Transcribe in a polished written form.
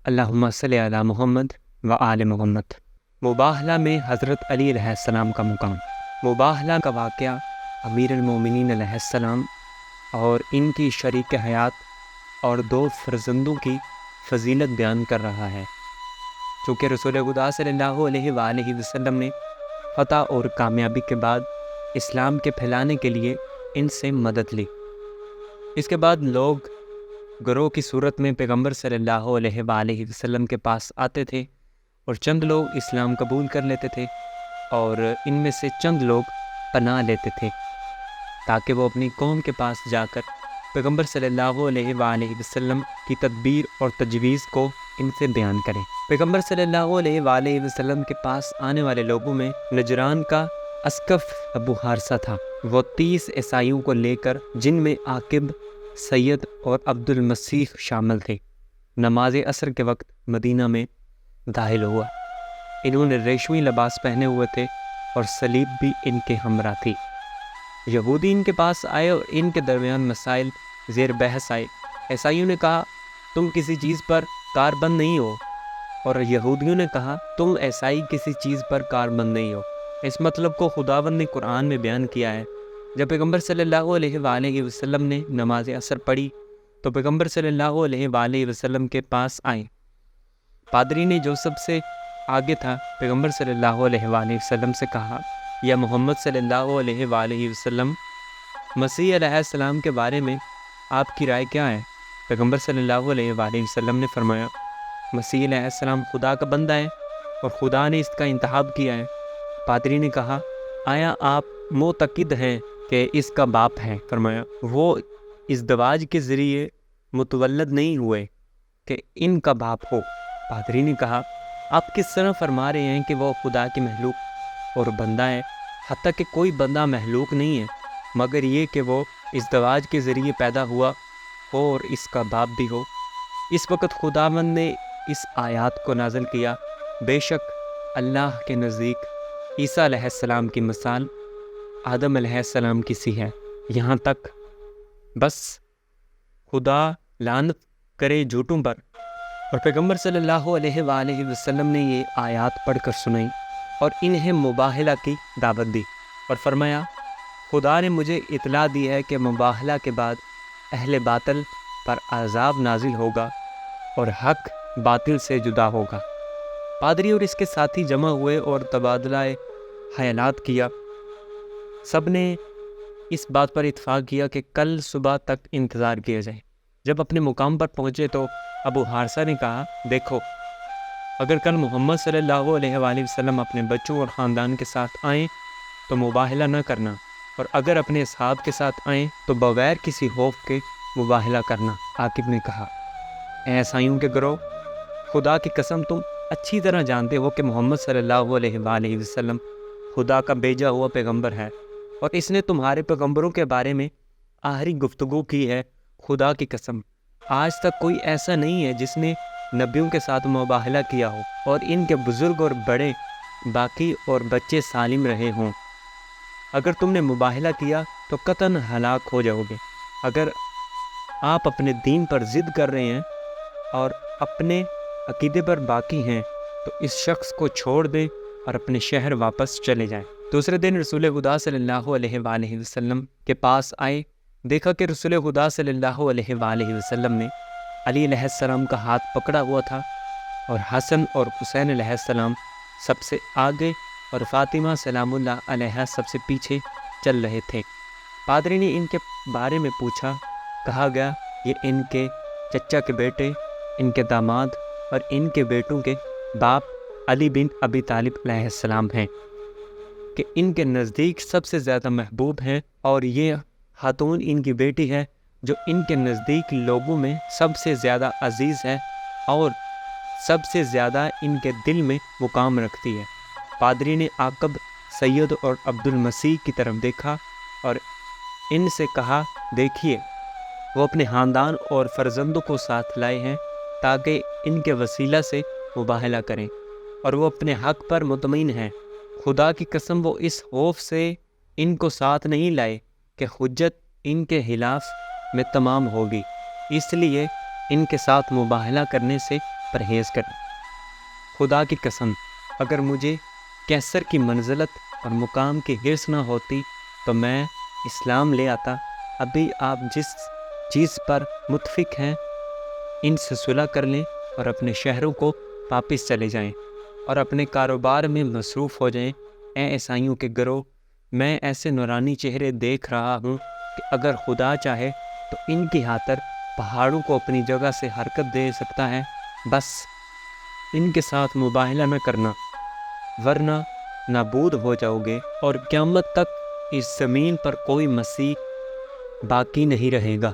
اللہم صلی علی محمد و آل محمد۔ مباہلہ میں حضرت علی علیہ السلام کا مقام۔ مباہلہ کا واقعہ امیر المومنین علیہ السلام اور ان کی شریک حیات اور 2 فرزندوں کی فضیلت بیان کر رہا ہے، چونکہ رسول خدا صلی اللہ علیہ وآلہ وسلم نے فتح اور کامیابی کے بعد اسلام کے پھیلانے کے لیے ان سے مدد لی۔ اس کے بعد لوگ گروہ کی صورت میں پیغمبر صلی اللہ علیہ وآلہ وسلم کے پاس آتے تھے، اور چند لوگ اسلام قبول کر لیتے تھے، اور ان میں سے چند لوگ پناہ لیتے تھے تاکہ وہ اپنی قوم کے پاس جا کر پیغمبر صلی اللہ علیہ وآلہ وسلم کی تدبیر اور تجویز کو ان سے بیان کریں۔ پیغمبر صلی اللہ علیہ وآلہ وسلم کے پاس آنے والے لوگوں میں نجران کا اسقف ابو حارثہ تھا۔ وہ 30 عیسائیوں کو لے کر، جن میں عاقب، سید اور عبد المسیح شامل تھے، نماز عصر کے وقت مدینہ میں داخل ہوا۔ انہوں نے ریشمی لباس پہنے ہوئے تھے اور صلیب بھی ان کے ہمراہ تھی۔ یہودی ان کے پاس آئے اور ان کے درمیان مسائل زیر بحث آئے۔ عیسائیوں نے کہا، تم کسی چیز پر کاربند نہیں ہو، اور یہودیوں نے کہا، تم عیسائی کسی چیز پر کاربند نہیں ہو۔ اس مطلب کو خداوند نے قرآن میں بیان کیا ہے۔ جب پیغمبر صلی اللہ علیہ وآلہ وسلم نے نماز عصر پڑھی تو پیغمبر صلی اللہ علیہ وآلہ وسلم کے پاس آئے۔ پادری نے، جو سب سے آگے تھا، پیغمبر صلی اللہ علیہ وآلہ وسلم سے کہا، یا محمد صلی اللہ علیہ وآلہ وسلم، مسیح علیہ السلام کے بارے میں آپ کی رائے کیا ہے؟ پیغمبر صلی اللہ علیہ وآلہ وسلم نے فرمایا، مسیح علیہ السلام خدا کا بندہ ہے اور خدا نے اس کا انتخاب کیا ہے۔ پادری نے کہا، آیا آپ معتقد ہیں کہ اس کا باپ ہے؟ فرمایا، وہ ازدواج کے ذریعے متولد نہیں ہوئے کہ ان کا باپ ہو۔ پادری نے کہا، آپ کس طرح فرما رہے ہیں کہ وہ خدا کی مخلوق اور بندہ ہے؟ حتیٰ کہ کوئی بندہ مخلوق نہیں ہے، مگر یہ کہ وہ ازدواج کے ذریعے پیدا ہوا ہو اور اس کا باپ بھی ہو۔ اس وقت خداوند نے اس آیات کو نازل کیا، بے شک اللہ کے نزدیک عیسیٰ علیہ السلام کی مثال آدم علیہ السلام کی سی ہے، یہاں تک بس خدا لعنت کرے جھوٹوں پر۔ اور پیغمبر صلی اللہ علیہ وآلہ وسلم نے یہ آیات پڑھ کر سنائی اور انہیں مباہلہ کی دعوت دی، اور فرمایا، خدا نے مجھے اطلاع دی ہے کہ مباہلہ کے بعد اہل باطل پر عذاب نازل ہوگا اور حق باطل سے جدا ہوگا۔ پادری اور اس کے ساتھی جمع ہوئے اور تبادلہ خیالات کیا۔ سب نے اس بات پر اتفاق کیا کہ کل صبح تک انتظار کیا جائے۔ جب اپنے مقام پر پہنچے تو ابو حارثہ نے کہا، دیکھو، اگر کل محمد صلی اللہ علیہ وآلہ وسلم اپنے بچوں اور خاندان کے ساتھ آئیں تو مباہلہ نہ کرنا، اور اگر اپنے اصحاب کے ساتھ آئیں تو بغیر کسی خوف کے مباہلہ کرنا۔ عاقب نے کہا، اے عیسائیوں کے گروہ، خدا کی قسم تم اچھی طرح جانتے ہو کہ محمد صلی اللہ علیہ وآلہ وسلم خدا کا بھیجا ہوا پیغمبر ہے، اور اس نے تمہارے پیغمبروں کے بارے میں آخری گفتگو کی ہے۔ خدا کی قسم، آج تک کوئی ایسا نہیں ہے جس نے نبیوں کے ساتھ مباہلہ کیا ہو اور ان کے بزرگ اور بڑے باقی اور بچے سالم رہے ہوں۔ اگر تم نے مباہلہ کیا تو قطعاً ہلاک ہو جاؤ گے۔ اگر آپ اپنے دین پر ضد کر رہے ہیں اور اپنے عقیدے پر باقی ہیں تو اس شخص کو چھوڑ دیں اور اپنے شہر واپس چلے جائیں۔ دوسرے دن رسول خدا صلی اللہ علیہ وآلہ وسلم کے پاس آئے، دیکھا کہ رسول خدا صلی اللہ علیہ وآلہ وسلم نے علی علیہ السلام کا ہاتھ پکڑا ہوا تھا، اور حسن اور حسین علیہ السلام سب سے آگے اور فاطمہ سلام اللہ علیہ سب سے پیچھے چل رہے تھے۔ پادری نے ان کے بارے میں پوچھا، کہا گیا، یہ ان کے چچا کے بیٹے، ان کے داماد اور ان کے بیٹوں کے باپ علی بن ابی طالب علیہ السلام ہیں، کہ ان کے نزدیک سب سے زیادہ محبوب ہیں، اور یہ خاتون ان کی بیٹی ہے جو ان کے نزدیک لوگوں میں سب سے زیادہ عزیز ہے اور سب سے زیادہ ان کے دل میں مقام رکھتی ہے۔ پادری نے عاقب، سید اور عبد المسیح کی طرف دیکھا اور ان سے کہا، دیکھیے، وہ اپنے خاندان اور فرزندوں کو ساتھ لائے ہیں تاکہ ان کے وسیلہ سے مباہلہ کریں، اور وہ اپنے حق پر مطمئن ہیں۔ خدا کی قسم، وہ اس خوف سے ان کو ساتھ نہیں لائے کہ حجت ان کے خلاف میں تمام ہوگی، اس لیے ان کے ساتھ مباہلہ کرنے سے پرہیز کریں۔ خدا کی قسم، اگر مجھے کیسر کی منزلت اور مقام کی حرص نہ ہوتی تو میں اسلام لے آتا۔ ابھی آپ جس چیز پر متفق ہیں ان سے صلح کر لیں اور اپنے شہروں کو واپس چلے جائیں اور اپنے کاروبار میں مصروف ہو جائیں۔ اے عیسائیوں کے گروہ، میں ایسے نورانی چہرے دیکھ رہا ہوں کہ اگر خدا چاہے تو ان کی خاطر پہاڑوں کو اپنی جگہ سے حرکت دے سکتا ہے۔ بس ان کے ساتھ مباہلہ نہ کرنا، ورنہ نابود ہو جاؤ گے اور قیامت تک اس زمین پر کوئی مسیح باقی نہیں رہے گا۔